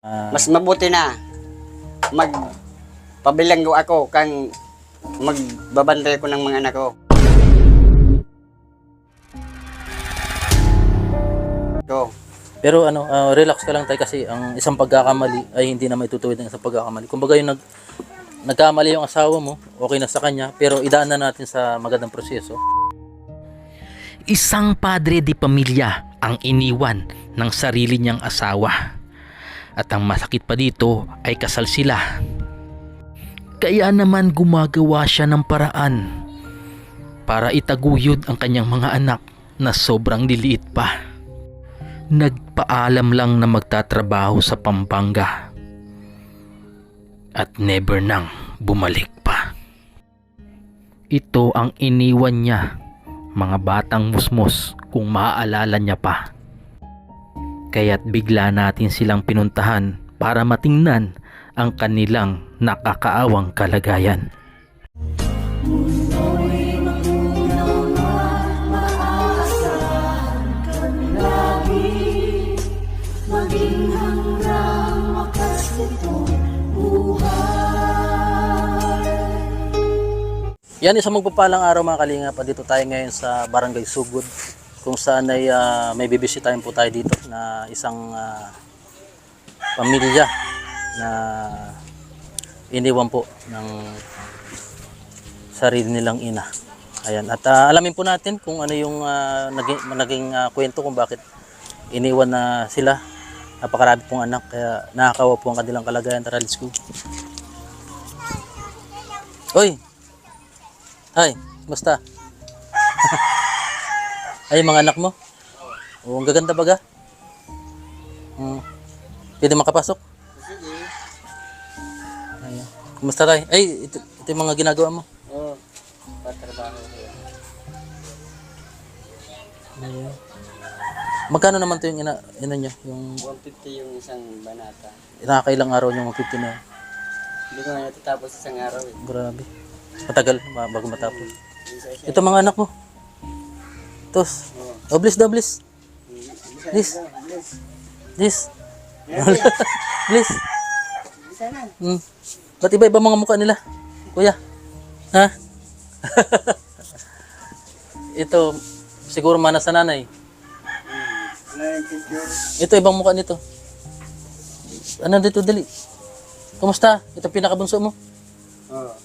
Mas mabuti na magpabilanggo ako kang magbabantay ko ng mga anak ko. Pero relax ka lang tayo kasi ang isang pagkakamali ay hindi na maitutuwid ng isang pagkakamali. Kumbaga yung nagkamali yung asawa mo, okay na sa kanya, pero idaan na natin sa magandang proseso. Isang padre di pamilya ang iniwan ng sarili niyang asawa. At ang masakit pa dito ay kasal sila. Kaya naman gumagawa siya ng paraan para itaguyod ang kanyang mga anak na sobrang liliit pa. Nagpaalam lang na magtatrabaho sa Pampanga at never nang bumalik pa. Ito ang iniwan niya, mga batang musmos kung maaalala niya pa. Kaya't bigla natin silang pinuntahan para matingnan ang kanilang nakakaawang kalagayan. Yan, isang magpapalang araw mga kalingap. Dito tayo ngayon sa Barangay Sugod, kung saan ay may bibisitahin po tayo dito na isang pamilya na iniwan po ng sarili nilang ina. Ayan, at alamin po natin kung ano yung naging kwento kung bakit iniwan na sila. Napakarami pong anak, kaya nakakawa po ang kanilang kalagayan. Tara, let's go. Oy! Hi, basta. Ay, mga anak mo? Oh, ang gaganda baga. Pwede makapasok? Sige. Ayan. Kumusta tayo? Ay, ito yung mga ginagawa mo. Oo, patrabaho ko. Ayan. Magkano naman ito yung ina nyo? Yung 150 yung isang banata. nakakailang araw yung 150 na yun? Hindi ko nga natatapos isang araw eh. Grabe. Matagal bago matapos. Isa-isa. Ito mga anak mo. Tos. Oh, bliss daw, bliss. Bliss. Bliss. Bliss. Isa na. Ba't iba-iba mga mukha nila? Kuya. Ha? Ito, siguro mana sa nanay. Wala yung picture. Ito, ibang mukha nito. Ano dito, dali? Kumusta? Ito pinakabunso mo? Oo.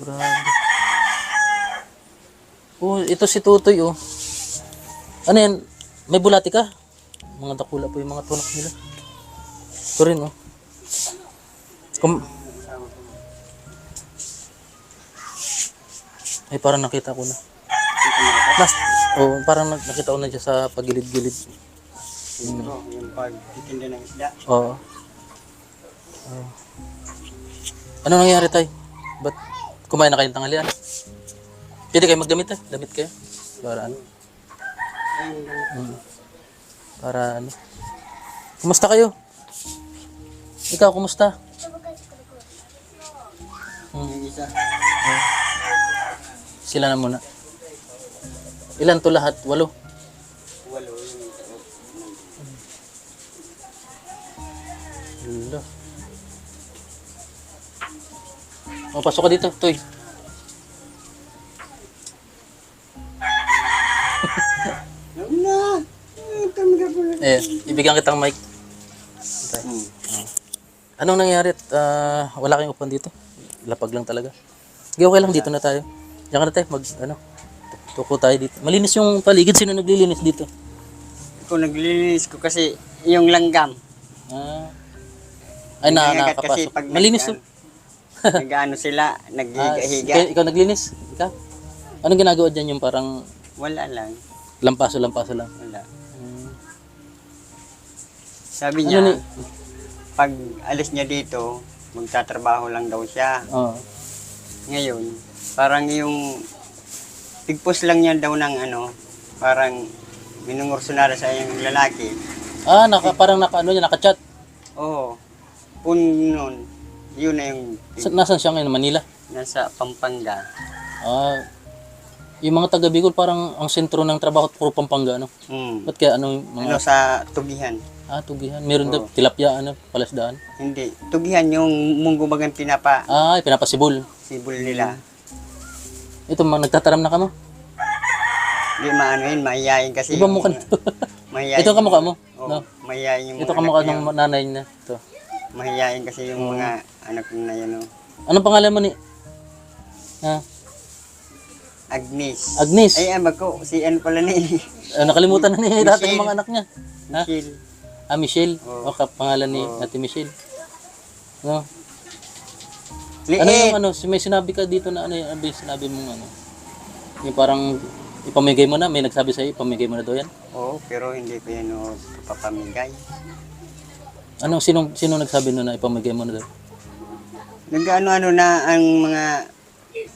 Grabe. Oh, ito si Tutoy, oh. Ano yan? May bulati ka? Mga dakula po yung mga tunak nila. Ito rin, oh. Ay, parang nakita ko na. Parang nakita ko na siya sa pagilid-gilid. Ito, yung pagtitinda ng isda. Oo. Ano nangyari tayo? Ba't kumain na kayong tanghalian? Pwede kayo magdamit eh. Damit kayo. Para ano? Para ano? Kumusta kayo? Ikaw, kumusta? Yung isa. Sila na muna. Ilan to lahat? 8? 8 yung isa. Hala. O, pasok ka dito, Toy. Ibigyan kitang mic. Anong nangyari? Wala kayong upan dito? Lapag lang talaga. Sige, okay lang, dito na tayo. Diyan ka na tayo, tuko tayo dito. Malinis yung paligid. Sino naglilinis dito? Kung naglilinis ko kasi yung langgam. Ay, Nangangagat kasi nakapasok. pag Malinis to. nag-ano sila, naghiga-higa. Ikaw naglinis? Ikaw? Anong ginagawa dyan yung parang Wala lang. lampaso-lampaso lang? Wala. Sabi niya, pag alis niya dito, magtatrabaho lang daw siya. Oo. Ngayon, parang yung pigpos lang niya daw ng parang minungursunara sa yung lalaki. Parang naka-chat. Oo. Nun, yun na yung Nasaan siya ngayon? Manila? nasa Pampanga. Yung mga taga Bicol parang ang sentro ng trabaho at puro Pampanga, ano? Ba't kaya ano yung mga... Sa Tugihan. Tugihan. Meron daw Oo. tilapia, ano, palasdaan. Hindi. Tugihan yung munggo bagang pinapa Pinapasibol. sibol nila. Ito, nagtataram na ka mo? Hindi maano yun, mahihayin kasi. Iba mukha nito. Mahihayin. Ito kamukha mo? Oo, No? mahihayin yung Ito mga kamukha anak ng niya. nanay niya. Ito. Mahihayin kasi yung mga anak na yan. Anong pangalan mo ni? Agnes. Agnes. Ay, ama ko. Si ano pala ni. Nakalimutan na niya dati Michelle. ng mga anak niya. Ha? Michelle. Michelle. Oo. Pangalan ni Ate Michelle. No? Liit. Ano yung ano, may sinabi ka dito na ano yung sinabi mong ano? Yung parang ipamigay mo na, may nagsabi sa'yo, ipamigay mo na daw yan. Oo, pero hindi ko yan papamigay. Sino nagsabi no na ipamigay mo na daw? Nag-ano-ano na ang mga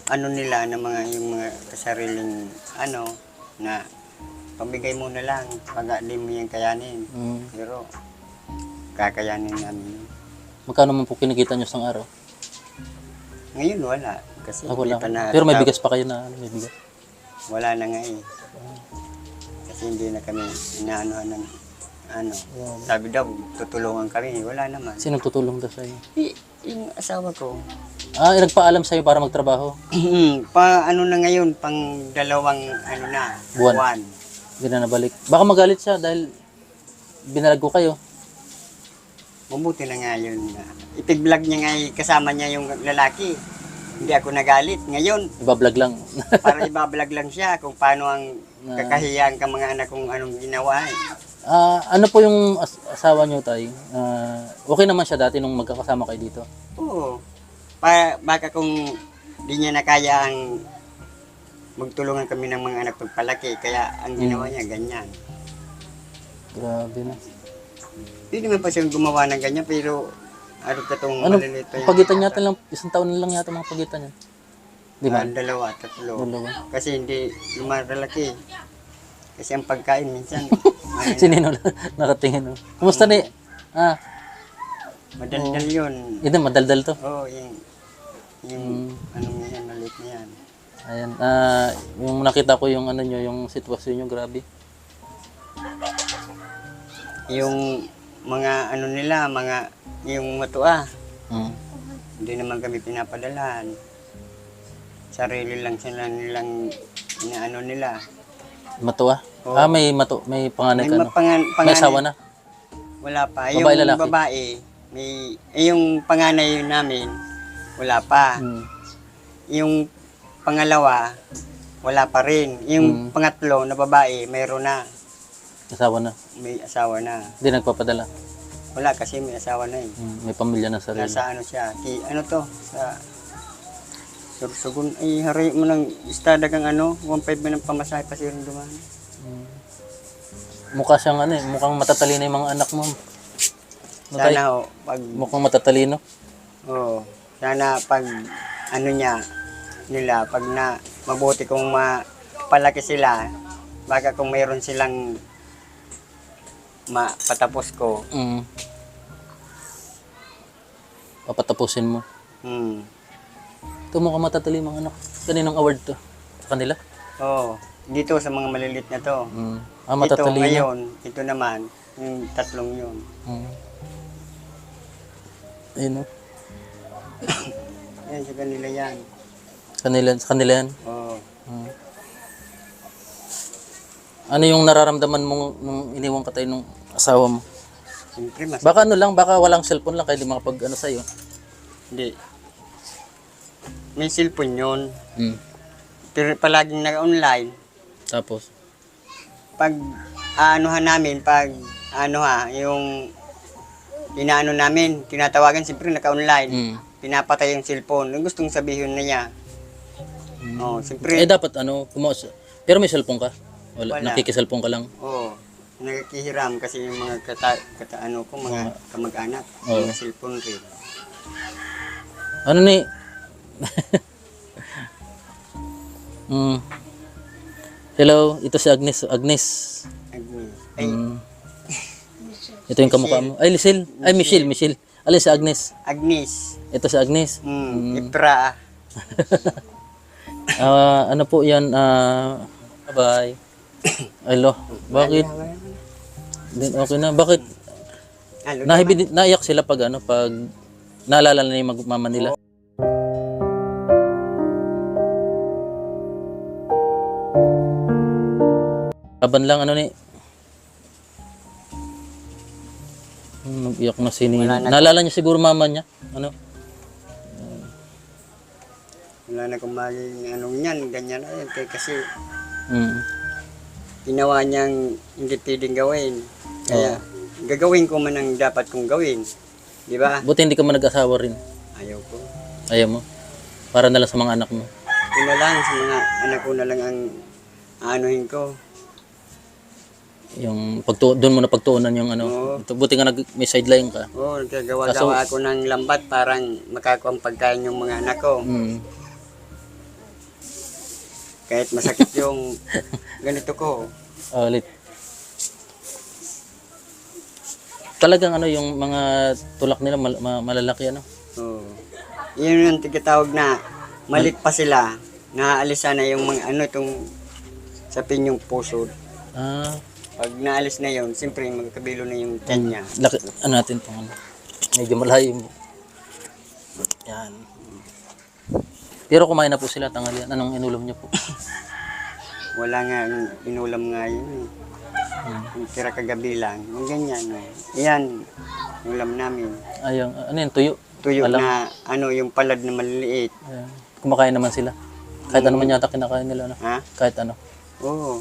ano nila na mga yung mga kasariling ano na pamigay mo na lang pag di mo yan kayanin. Pero kakayanin namin. Magkano man po kinikita nyo sa araw? Ngayon wala kasi Ako hindi lang. pa na Pero may bigas pa kayo na may bigas. wala na nga eh. Kasi hindi na kami inaanohan ng ano. Sabi daw tutulungan kami, wala naman. Sino tutulong daw sa'yo? Yung asawa ko. Nagpaalam sa'yo para magtrabaho. Ano na ngayon, pang dalawang ano na, Buwan. Hindi na nabalik. Baka magalit siya dahil binalag ko kayo. Mabuti na nga yun. Ipig-vlog niya nga kasama niya yung lalaki. Hindi ako nagalit. Ngayon, Iba-vlog lang. para ibablog lang siya kung paano ang kakahiyan ka mga anak kung anong ginawa. Ano po yung asawa niyo, tay? Okay naman siya dati nung magkakasama kayo dito. Oo. Baka kung di niya nakaya ang magtulungan kami ng mga anak pagpalaki, kaya ang ginawa niya ganyan. Grabe na. Hindi naman pa siyang gumawa ng ganyan, pero ano ka itong Ano, malilito yan. pagitan yata lang, 1 taon na lang yata mga pagitan niya. Di ba? Dalawa, tatlo. Dalawa. Kasi hindi lumalaki. Kasi ang pagkain minsan, Sinino na nakatingin. Oh. Kumusta ni? madaldal yun. Ito, madaldal to. Oo, yung ano mo yan, maliit na yan. Ayan. Yung nakita ko yung ano nyo, yung sitwasyon nyo, grabe. Yung mga ano nila, yung matua, Mm. hindi naman kami pinapadalan. Sarili lang sila nilang inaano nila. Matuwa? Oo. May panganay ka, no? panganay. May asawa na? Wala pa. Babae, Yung lalaki? babae, yung panganay namin, wala pa. Mm. Yung pangalawa, wala pa rin. Yung pangatlo na babae, mayroon na. Asawa na? May asawa na. Hindi nagpapadala? Wala kasi may asawa na eh. May pamilya na sarili. Nasa ano siya, ano to, sa Sursugun. Ay, hari mo ng istada kang 1.5 mo ng pamasahe pa siya dumaan. Mukha siyang mukhang matatalino yung mga anak mo. Tay? Sana pag, Mukhang matatalino. sana pag nila, pag na mabuti kung mapalaki sila, baka kung mayroon silang mapatapos ko. Papatapusin mo. Ito mukhang matatalino yung mga anak. Kaninong award to? Sa kanila? Dito sa mga malilit na to. Ito Matatalino. ngayon, ito naman, yung tatlong yun. Ayun, no? Yan, sa kanila yan. Sa kanila yan. Oo. Ano yung nararamdaman mo nung iniwan ka tayo nung asawa mo? Siyempre, Baka baka walang cellphone lang kaya di makapag sa'yo. Hindi. May cellphone yun. Pero palaging naka-online. Tapos? Pag yung inaano namin, tinatawagan, siyempre naka-online. Pinapatay yung cellphone. Yung gustong sabihin na niya. Siyempre. Dapat pero may cellphone ka? Wala. Nakikiselfone ka lang? Nagkikihiram kasi yung mga mga kamag-anak. Mga cellphone rin. Ano ni? Hello, ito si Agnes. Agnes. Ay, Ito yung kamukha mo. Ay, Lisel. Ay, Michelle. Alin si Agnes? Agnes. Ito si Agnes. Ipra. Ano po yan? Bye. Hello. Bakit? Okay na. Bakit? Ano, Naiyak sila pag ano, pag naalala na yung mama nila. Laban lang ano ni. Nag-iyak na si Nini. Wala na- Naalala niya siguro mama niya. Ano? wala na kung maging anong yan, ganyan na yun. Kasi Mm. ginawa niyang hindi pwedeng gawin. Kaya gagawin ko man ang dapat kong gawin. Di ba? Buti hindi ka man nag-asawa rin. Ayaw ko. Ayaw mo. Para na lang sa mga anak mo. Yun na lang, sa mga anak ko na lang ang aanuhin ko. Yung doon mo na pagtuunan yung ano. Oo. Buti nga may sideline ka. Oo, nagkagawa-gawa ako ng lambat parang makakuha ang pagkain yung mga anak ko. Mm. Kahit masakit yung ganito ko. Ulit. Talagang ano yung mga tulak nila malalaki ano. Oo. Yun yung tinatawag na malit pa sila. Naaalis na yung mga ano itong sa pinyong puso. Ah, Pag naalis na yun, siyempre magkabilo na yung tiyan niya. laki, ano natin tong ano. Medyo malayo mo. Yan. Pero kumain na po sila tanghalian. Anong inulam niyo po? Wala nga, inulam nga yun eh. Yung tira kagabi lang. Yung ganyan, no. Yan, ulam namin. Ayang, ano yun, tuyo. Tuyo Alam. na, ano, yung palad na maliliit. Ayan. Kumakain naman sila. Kahit ano man yata kinakain nila. Ano? Ha? Kahit ano. Oo.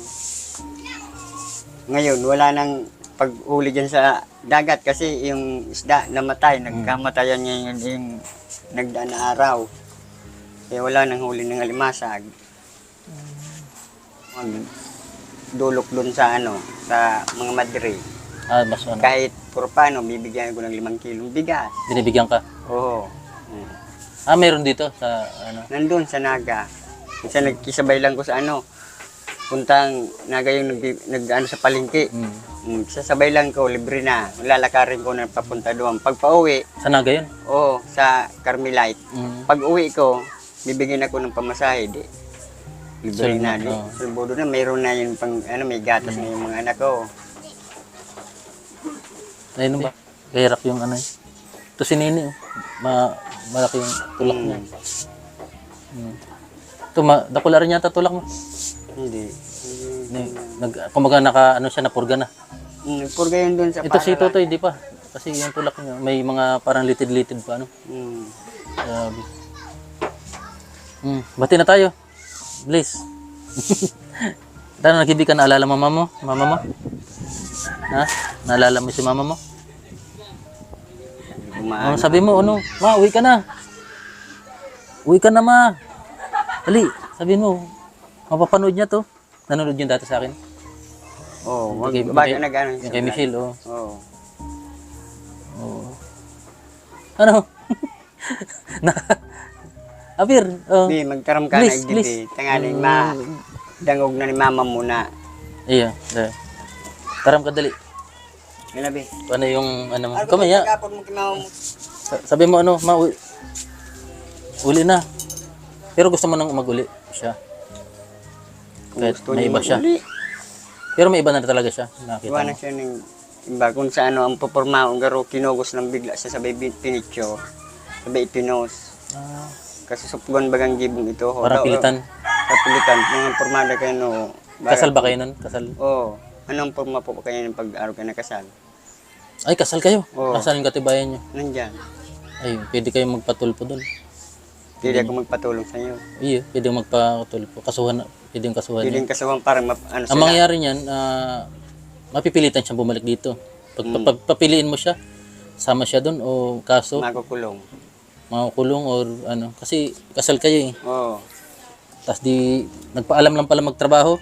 Ngayon, wala nang pag-uli dyan sa dagat kasi yung isda namatay. Nagkamatayan niya yung nagdaan na araw. Kaya wala nang huli ng alimasag. Dulok dun sa ano, sa mga madre. Ah, mas ano. Kahit puro paano, bibigyan ko ng 5 kilong bigas. Binibigyan ka. Oo. Ah, meron dito sa ano. Nandun sa Naga. Kasi nagkisabay lang ko sa ano, puntang Naga yung nag ano, sa palengke. Sasabay lang ko, libre na. Lalakarin ko na papunta doon. Pag pauwi, Sa Naga yun. oo, sa Carmelite. Mm. Pag uwi ko, bibigyan ako ng pamasahe. Di. Libre Sulbo, na. Di. oo. Sulbudo na, mayroon na yung pang, ano, may gatas na yung mga anak ko. Ayun ba? Kahirap yung ano yun. Ito si Nini. Oh. Malaki yung tulak niya. Ito, dakula rin yata tulak mo. Hindi. Kumbaga ano siya, napurga na. Purga yun doon sa Ito si Totoy, di pa. Kasi yung tulak niya, may mga parang litid-litid pa, ano. Grabe. Bati na tayo. Bliss. Dahil nag-ibig ka, naalala mo mama mo? Mama mo? Ha? Naalala mo si mama mo? Oh, sabi mo, ano? Ma, uwi ka na. Uwi ka na, ma. Dali, sabihin mo. Mapapanood niya to. Nanonood yun dati sa akin. Oo, Yung baga nag-ano Yung kay Michelle, oh. Oo. Oh. Ano? Apir, oh. Di, magkaram ka Please, na please. igdibi. Tangaling dangog na ni mama muna. Iya, dahil. Taram ka dali. Ganabi. Ano yung, ano mo? Kamaya. Pagkapon mo kimama mo. Sabi mo, ano, ma, uli na. Pero gusto mo nang mag-uli siya. Kahit Gusto may niya iba siya. uli. Pero may iba na talaga siya. Nakita Iwan mo. na siya ng iba. Kung sa ano, ang puporma, ang garo, kinugos lang bigla siya sabay pinityo. Sabay ipinos. Ah, Kasi supgon bagang gibong ito. parang pilitan. Sa pilitan. Mga pormada kayo, no. Kasal ba kayo nun? Kasal? Oo. Anong porma po kayo ng pag-araw kayo na kasal? Ay, kasal kayo. Oo. Kasal yung katibayan nyo. Nandyan. Ay, pwede kayong magpatulpo doon. Pwede ako magpatulong sa iyo. Iya, pwede magpatulpo. Kasuhan, pwede yung kasuhan Pwede niya. yung kasuhan para ano Ang sila. mangyayari niyan, mapipilitan siyang bumalik dito. Pag papiliin mo siya, sama siya doon o kaso, Makukulong. makukulong or ano. Kasi kasal kayo eh. Oo. Tapos di, nagpaalam lang pala magtrabaho.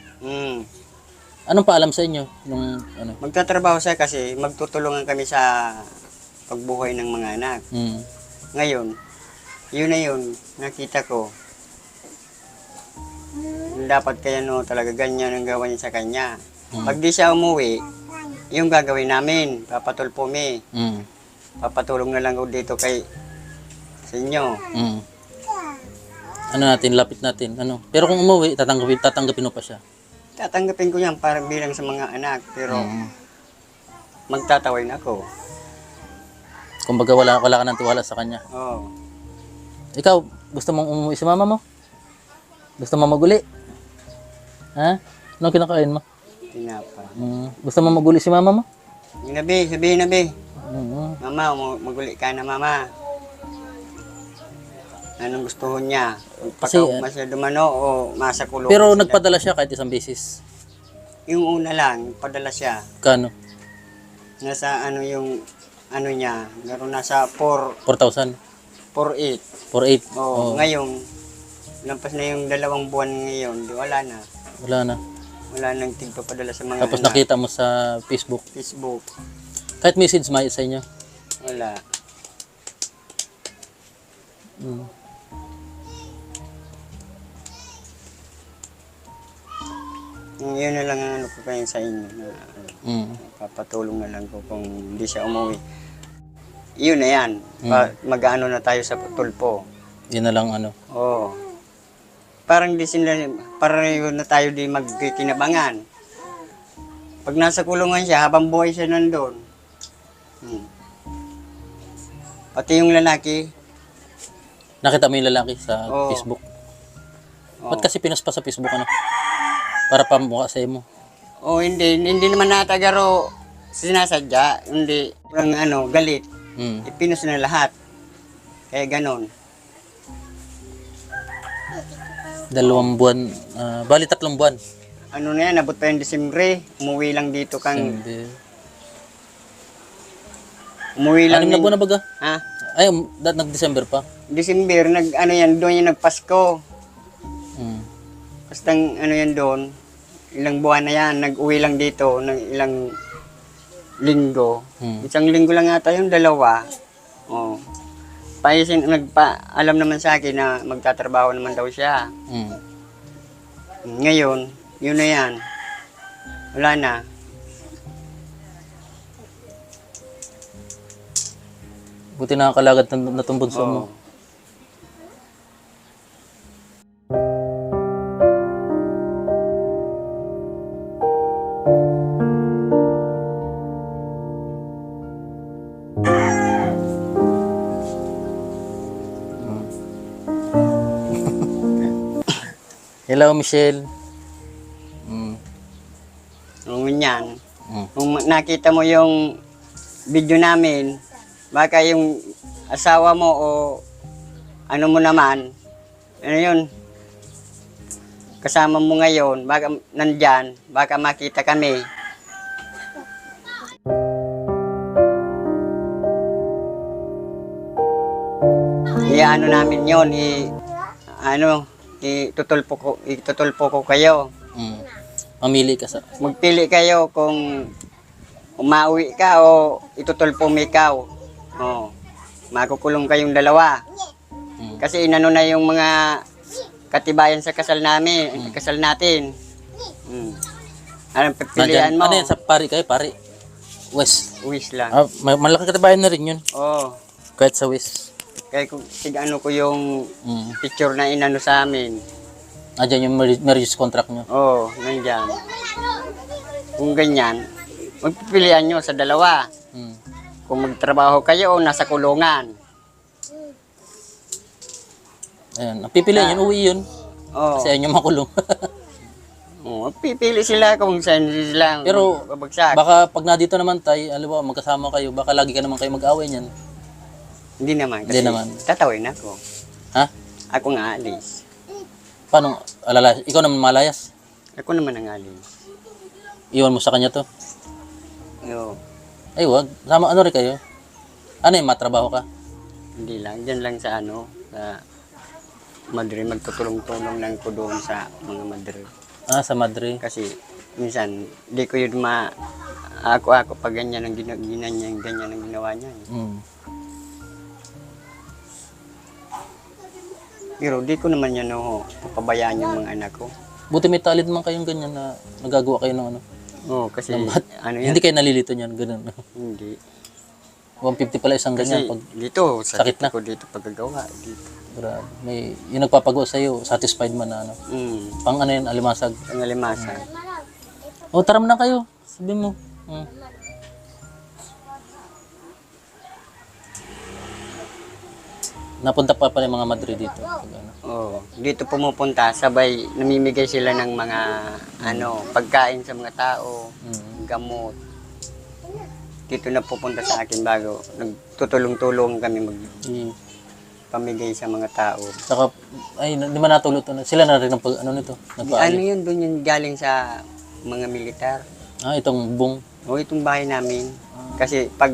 Anong paalam sa inyo? Nung, ano? Magtatrabaho siya kasi magtutulungan kami sa pagbuhay ng mga anak. Ngayon, yun na yun, nakita ko. Dapat kaya no, talaga ganyan ang gawa niya sa kanya. Pag di siya umuwi, yung gagawin namin, papatulpo mi. Papatulong na lang ko dito kay sa inyo. Ano natin, lapit natin. Ano? Pero kung umuwi, tatanggapin mo pa siya. Tatanggapin ko yan para bilang sa mga anak, pero magtatawin ako. Kumbaga wala ka nang tiwala sa kanya. Oo. Ikaw, gusto mong umuwi si mama mo? Gusto mo maguli? Ha? Anong kinakain mo? Tinapa. Gusto mo maguli si mama mo? Yung nabi, sabihin nabi. Mm. Mama, maguli ka na mama. Anong gusto niya? Kasi, Magpakauma siya dumano o masa kulong? Pero sila? nagpadala siya kahit isang beses. Yung una lang, padala siya. Kano? Nasa ano yung ano niya, meron nasa 4,000? 4.8. 4,800? Oo, ngayon, lampas na yung 2 buwan ngayon, di wala na. Wala na. Wala nang tigpapadala sa mga Tapos anak. nakita mo sa Facebook. Facebook, Kahit message may sa inyo. wala. Mm. Yun na lang ang ano ko kayo sa inyo na ano, Mm. papatulong na lang ko kung hindi siya umuwi. Yun na yan. Mag-ano na tayo sa tulpo. Yun na lang ano. Oo. Parang di sila, pareho na tayo di magkikinabangan. Pag nasa kulungan siya, habang buhay siya nandun. Pati yung lalaki, Nakita mo yung lalaki sa Oo. Facebook. Oo. Ba't kasi pinaspa sa Facebook ano? Para pamukha sa mo. hindi naman natagaro sinasadya, hindi, ang ano, galit. Mm. Ipinos na lahat. Kaya ganon. 2 buwan. Bali 3 buwan. Ano na yan, nabot pa yung Disyembre, umuwi lang dito kang, Hindi. umuwi lang 6 na buwan na baga? Ha? Ay, nag-December pa. December, ano yan, doon yung nagpasko. Mm. Basta ano yan doon, ilang buwan na yan, nag-uwi lang dito, ng ilang linggo. Hmm. Isang linggo lang ata yung 2. Oh. Alam naman sa akin na magtatrabaho naman daw siya. Mm. Ngayon, yun na yan. Wala na. Buti nakakalagad na itong bunso mo. Oo. Hello, Michelle. Mm. Yung yan. Mm. Kung nakita mo yung video namin, baka yung asawa mo o ano mo naman, ano yun, kasama mo ngayon, baka nandyan, baka makita kami. Ano namin yun, itutulpo ko kayo. Mm. Mamili ka sa... Magpili kayo kung umauwi ka o itutulpo mo ikaw. Oh, makukulong kayong 2. Mm. Kasi inano na yung mga katibayan sa kasal namin, kasal natin. Anong pipilian mo? Ano yan? Sa pari kayo? Pari? West. Wish lang. Malaki katibayan na rin yun. Oh, Kahit sa West. kaya kung ano ko yung Mm. picture na inano sa amin. Diyan yung marriage contract nyo. Oh, nandyan. Kung ganyan, magpipilian nyo sa 2. Mm. Kung magtrabaho kayo o nasa kulungan. Ayan. Ang pipilian yun, uwi yun. Oh, Kasi ayun yung makulong. pipili sila kung saan sila Pero, babagsak. Baka pag nandito naman tayo, alam mo, magkasama kayo, baka lagi ka naman kayo mag-away niyan. Hindi naman. Kasi Hindi naman. tatawin ako. Ha? Ako nga alis. Paano? Alala, ikaw naman malayas? Ako naman ang alis. Iwan mo sa kanya to? Yo, Ay, wag. Sama, ano rin kayo? Ano yung matrabaho ka? hindi lang. Diyan lang sa sa Madrid. Magtutulong-tulong lang ko doon sa mga Madrid. Sa Madrid. Kasi minsan, di ko yun ako pag ganyan ang ganyan ang ginawa niya. Mm. Pero di ko naman yan papabayaan yung mga anak ko. Buti may talent man kayong ganyan na nagagawa kayo ng ano. Oo, kasi ano yan? Hindi kayo nalilito niyan, ganun. Hindi. 150 pala isang ganyan. Kasi Pag, dito, sakit na. ko dito pagkagawa. Dito. grabe. May, yung nagpapago sa'yo, satisfied man na ano. Pang ano yun, alimasag. Ang alimasan. O, tara mo na kayo. Sabi mo. Mm. Napunta pa pala yung mga Madrid dito. Pag ano. Oo. Dito pumupunta, sabay namimigay sila ng mga pagkain sa mga tao, gamot. Dito na pupunta sa akin bago nagtutulong-tulong kami pamigay sa mga tao. Saka, ay, di ba natulot to? Sila na rin ang pag, ano nito? Ano Nagpaayos. yun, doon yung galing sa mga militar. Ah, itong bung. O itong bahay namin. Kasi pag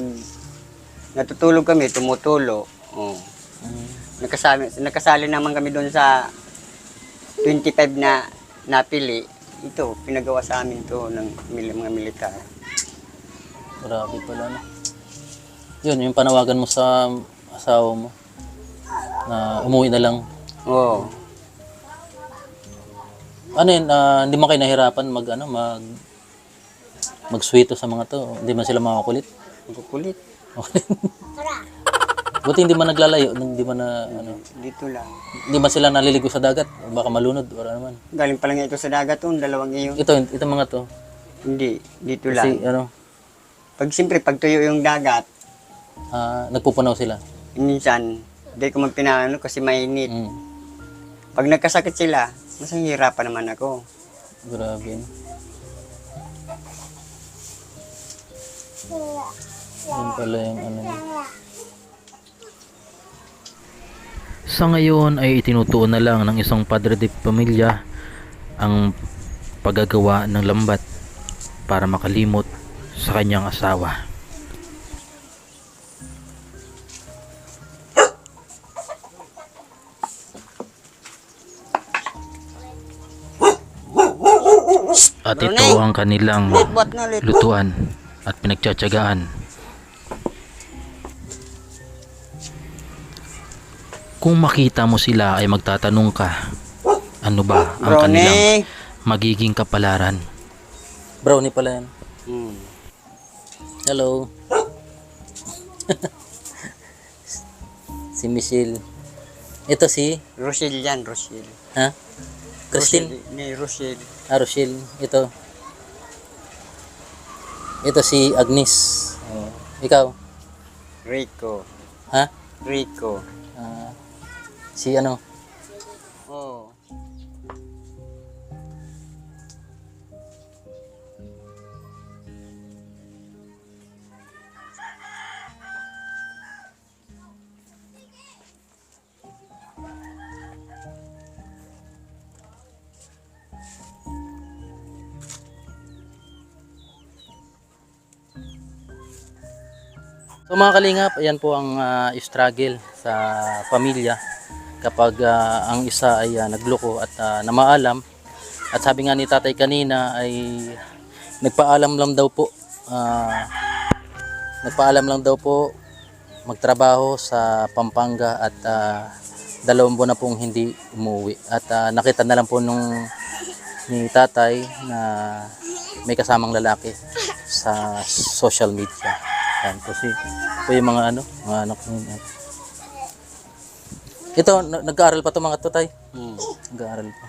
natutulog kami, tumutulo. Oh. Nakasali naman kami doon sa 25 na napili. Ito, pinagawa sa amin to ng mga militar. Grabe pala, no? Yun, yung panawagan mo sa asawa mo na umuwi na lang. Oo. Ano yun, hindi mo kayo nahirapan magswito sa mga to? Hindi man sila makakulit? Magkukulit. Buti hindi man naglalayo, hindi man na, Dito lang. hindi ba sila naliligo sa dagat? O baka malunod, o ano naman. Galing pa lang ito sa dagat to, dalawang iyon. Ito mga to. Hindi, dito Kasi, lang. Pag tuyo yung dagat, nagpupunaw sila. minsan, hindi ko man pinaano kasi mainit. Mm. Pag nagkasakit sila, mas hirapan naman ako. Grabe. No? Yun pala yung ano. Sa ngayon ay itinutuon na lang ng isang padre de pamilya ang paggagawa ng lambat para makalimot sa kanyang asawa. At ito ang kanilang lutuan at pinagtsatsagaan. Kung makita mo sila ay magtatanong ka, ano ba ang kanilang magiging kapalaran? Brownie pala yan. Hello. Si Michelle. Ito si? Rochelle yan, Rochelle. Ha? Christine? Ni Rochelle. Rochelle. Ito. Ito si Agnes. Oh. Ikaw? Rico. Ha? Rico. Si ano? Oh. So mga kalingap, ayan po ang struggle sa pamilya kapag ang isa ay nagloko at namaalam. At sabi nga ni tatay kanina ay nagpaalam lang daw po magtrabaho sa Pampanga at 2 buwan na pong hindi umuwi. At nakita na lang po ni tatay na may kasamang lalaki sa social media. Yan po yung mga mga anak niya. Ito, nag-aaral pa to mga to, tay. Nag-aaral pa.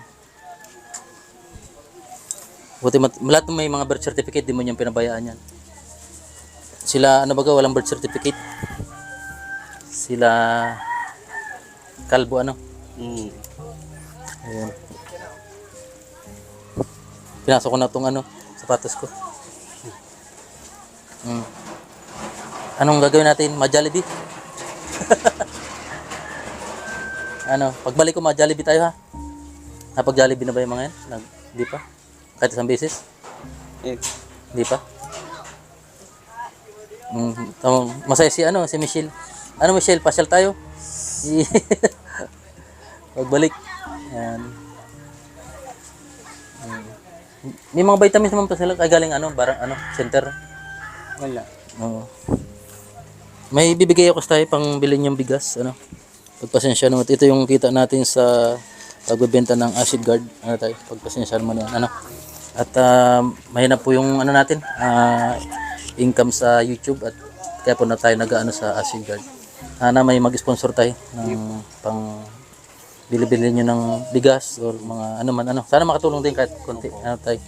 Buti lahat may mga birth certificate, di mo niyang pinabayaan yan. Sila, walang birth certificate. Sila, kalbo, Ayan. Pinasok ko na itong sapatos ko. Anong gagawin natin? Ma-Jollibee? Pagbalik ko ma-Jollibee tayo ha? Napag-Jollibee na ba yung mga yan? Di pa? Kahit isang beses? Di pa? Masaya si Michelle. Michelle, pasyal tayo? Pagbalik. Yan. May mga vitamins naman pa sila. Ay galing center. Wala. Oo. May bibigay ako sa tayo pang bilhin yung bigas, Pagpasensya naman. Ito yung kita natin sa pagbebenta ng acid guard. Tayo, pagpasensya mo na yan, At mahina po yung natin, income sa YouTube at kaya po na tayo sa acid guard. Sana may mag-sponsor tayo ng pang bili-bili nyo ng bigas or mga Sana makatulong din kahit konti, tayo.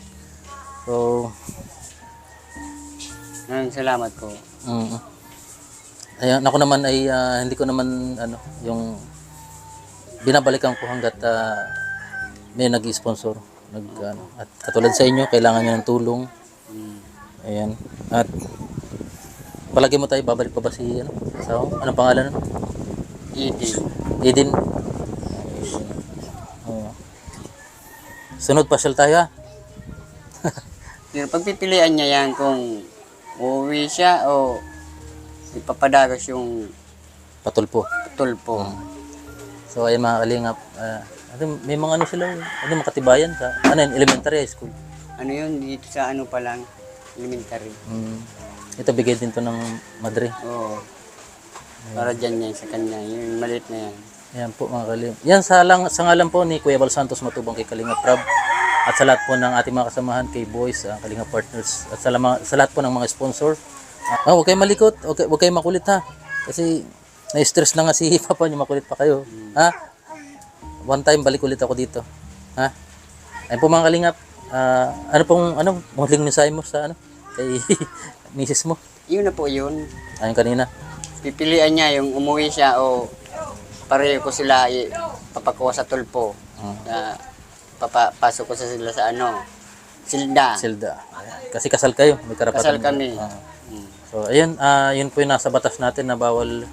So, salamat po. Ayan, ako naman ay hindi ko naman yung binabalikan ko hangga't may nag-sponsor. At katulad sa inyo, kailangan nyo ng tulong. Ayan. At palagi mo tayo, babalik pa ba si asawa? Anong pangalan nun? Eden. Eden. Oo. Sunod pasyal tayo ha. Pero pagpipilian niya yan kung uuwi siya o ipapadagos yung Patulpo. tulpo. So ayun mga kalingap, may mga sila, makatibayan sa, elementary high school. Ano yun, dito sa ano pa lang, elementary. Ito bigay din to ng madre. Oo. Para dyan yan sa kanya, yung maliit na yan. Yan po mga kalingap. Yan sa ngalan po ni Kuya Val Santos Matubang kay Kalingap Prab. At sa lahat po ng ating mga kasamahan kay Boys, Kalingap Partners. At sa lahat po ng mga sponsor. Huwag kayong malikot, huwag kayong makulit ha. Kasi na-stress na nga si Papa niyo, makulit pa kayo. Ha? One time balik ulit ako dito. Ha? Ayun po mga kalingap. Muling mensahe mo sa kay misis mo. Yun na po yun. Ayun kanina. Pipilian niya yung umuwi siya o pareho ko sila papakuha sa tulpo. Papasok ko sila sa silda. Silda. Kasi kasal kayo, may karapatan. Kasal kami. So ayun, yun po yung nasa batas natin na bawal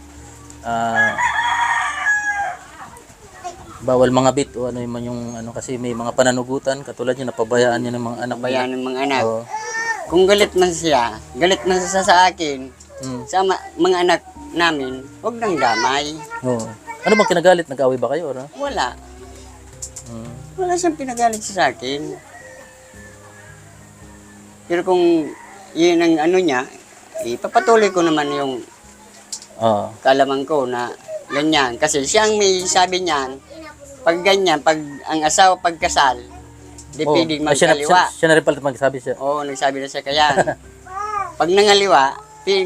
mga bit o yung kasi may mga pananugutan katulad niyo, napabayaan niyo ng mga anak. Pabayaan ng mga anak. Kung galit man siya sa akin, sa mga anak namin, huwag nang damay. Ano bang kinagalit? Nag-away ba kayo? Wala. Wala siyang pinagalit sa akin. Pero kung yun ang niya, ipapatuloy ko naman yung kaalaman ko na ganyan. Kasi siyang may sabi niyan, pag ganyan, pag ang asawa pagkasal, di pwedeng magkaliwa. Siya na rin pala magsabi siya. Oo, nagsabi na siya kaya. Pag nangaliwa,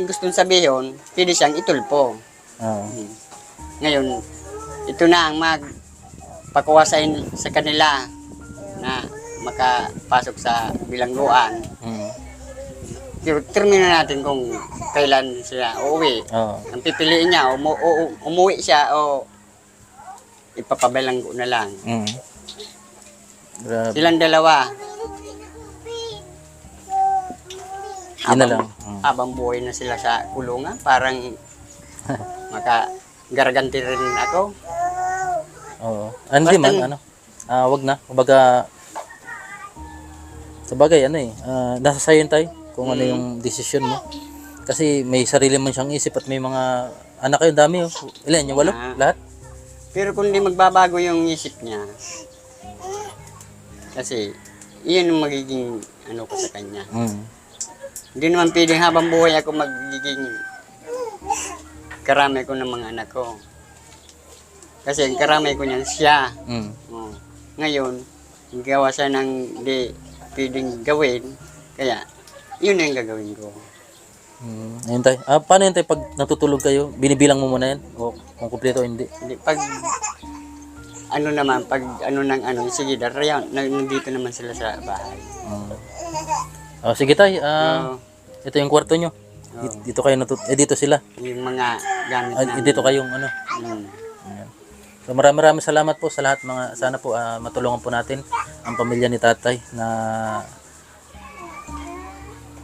gustong sabihin, pwede siyang itulpo. Ngayon, ito na ang magpakuwasain sa kanila na makapasok sa bilangguan. Pero termino natin kung kailan siya uuwi. Ang pipiliin niya, umuwi siya o ipapabilanggo na lang. Silang dalawa. Yun na lang. Habang buhay na sila sa kulungan, parang makagaraganti rin ako. Hindi man, wag na. Kumbaga, sabagay, nasa sayo yun tayo kung ano yung desisyon mo. Kasi may sarili man siyang isip at may mga anak kayo, dami. Ilan yung 8? Lahat? Pero kung hindi magbabago yung isip niya, kasi iyon ang magiging ko sa kanya. Hindi naman pwedeng habang buhay ako magiging karamay ko ng mga anak ko. Kasi ang karamay ko niyan siya. Ngayon, gawa siya ng di pwedeng gawin, kaya yun ang gagawin ko. Ayun tayo. Paano yun tayo pag natutulog kayo? Binibilang mo muna yan? O kung kumpleto o hindi? Hindi, pag sige, darayan, nandito naman sila sa bahay. Sige tayo, ito yung kwarto nyo. Dito kayo dito sila. Yung mga gamit namin. Dito kayong Ayan. So maraming salamat po sa lahat sana po matulungan po natin ang pamilya ni tatay na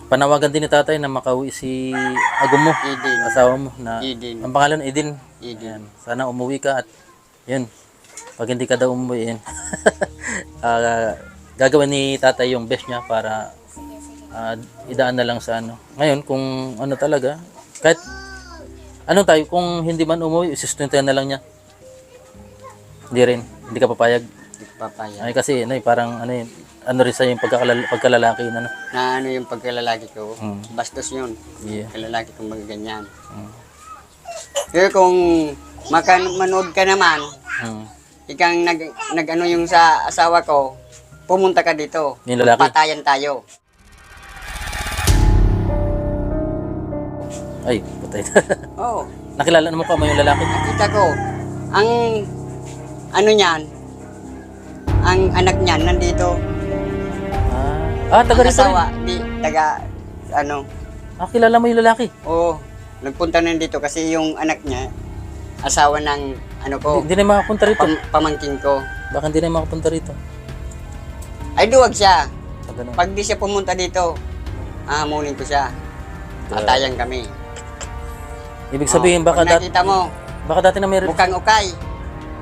panawagan din ni tatay na makauwi si agum mo, Eden. asawa mo na Eden. ang pangalan Eden. Eden. Sana umuwi ka at yun, pag hindi ka daw umuwi, yun. Gagawin ni tatay yung best niya para idaan na lang sa Ngayon, kung talaga, kahit tayo, kung hindi man umuwi, sustentuhan na lang niya. Hindi rin, hindi ka papayag. Papaya. Ay kasi parang rin sa yung pagkalalaki na Na yung pagkalalaki ko, bastos yun. Yeah. Pagkalalaki kong magaganyan. Pero kung manood ka naman, ikang yung sa asawa ko, pumunta ka dito. Yung lalaki? Patayan tayo. Ay, patay. Oo. Nakilala mo pa mo yung lalaki? Nakita ko, ang niyan, ang anak niyan nandito. Taga Ang rito rin. asawa, di, taga, Kilala mo yung lalaki? Oo. nagpunta na dito kasi yung anak niya, asawa ng ano ko, Hindi na makapunta rito. pamangkin ko. Baka hindi na makapunta rito. Ay, duwag siya. Pag ganun. Pag di siya pumunta dito, hamunin ko siya. Atayan kami. Ibig sabihin, baka, pag nakita mo, baka dati na may... mukhang ukay,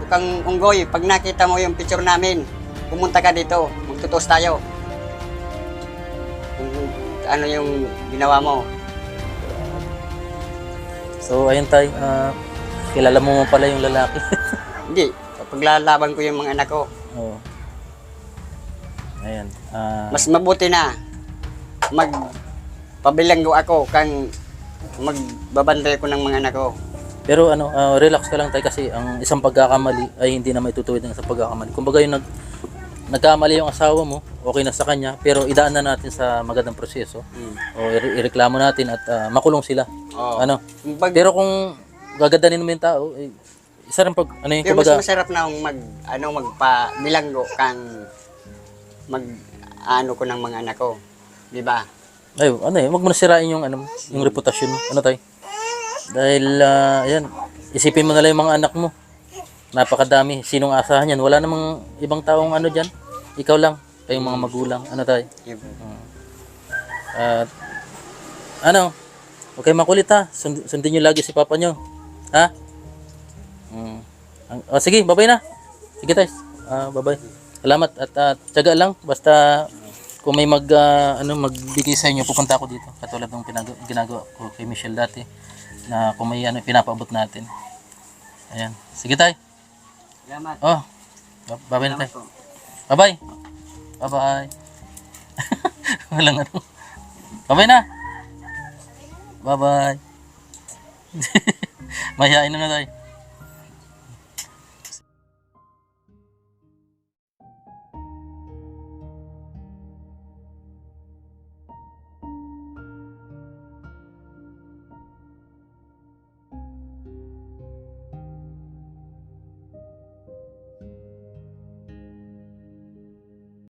mukhang unggoy. Pag nakita mo yung picture namin, pumunta ka dito, magtutos tayo. Kung ano yung ginawa mo. So, ayun tay, kilala mo pala yung lalaki. Hindi, paglalaban ko yung mga anak ko, Oo. Ayan. mas mabuti na magpabilanggo ako kang magbabantay ko ng mga anak ko. Pero ano, relax ka lang tay kasi ang isang pagkakamali ay hindi na maitutuwid ng isang pagkakamali. Kumbaga yung nagkamali yung asawa mo, okay na sa kanya, pero idaan na natin sa magandang proseso. O ireklamo natin at makulong sila. Oo. Ano? Pag, Pero kung gagadanin mo yung tao, eh, isa rin pag, ano yung pero mas kumbaga, masarap na magpabilanggo kang ano ko ng mga anak ko. Di ba? ay, ano eh, wag mo na sirain yung, ano, yung reputasyon mo. Ano tay? Dahil, ayan, isipin mo na lang yung mga anak mo. Napakadami. Sinong asahan yan? Wala namang ibang taong ano dyan. Ikaw lang. Kayong mga magulang. Ano tay? At, ano, okay makulit ha. Sundin nyo lagi si papa nyo. Ha? Sige, bye-bye na. Sige tayo. Bye-bye. Salamat at tiyaga lang. Basta kung may magbigay sa inyo, pupunta ako dito. Katulad ng ginagawa ko kay Michelle dati. Na kung may pinapaabot natin. Ayan. Sige tayo. Salamat. Oh. Bye-bye na tayo. Bye-bye. Bye-bye. Walang ano. Bye-bye na. Bye-bye. Mahihain na tayo.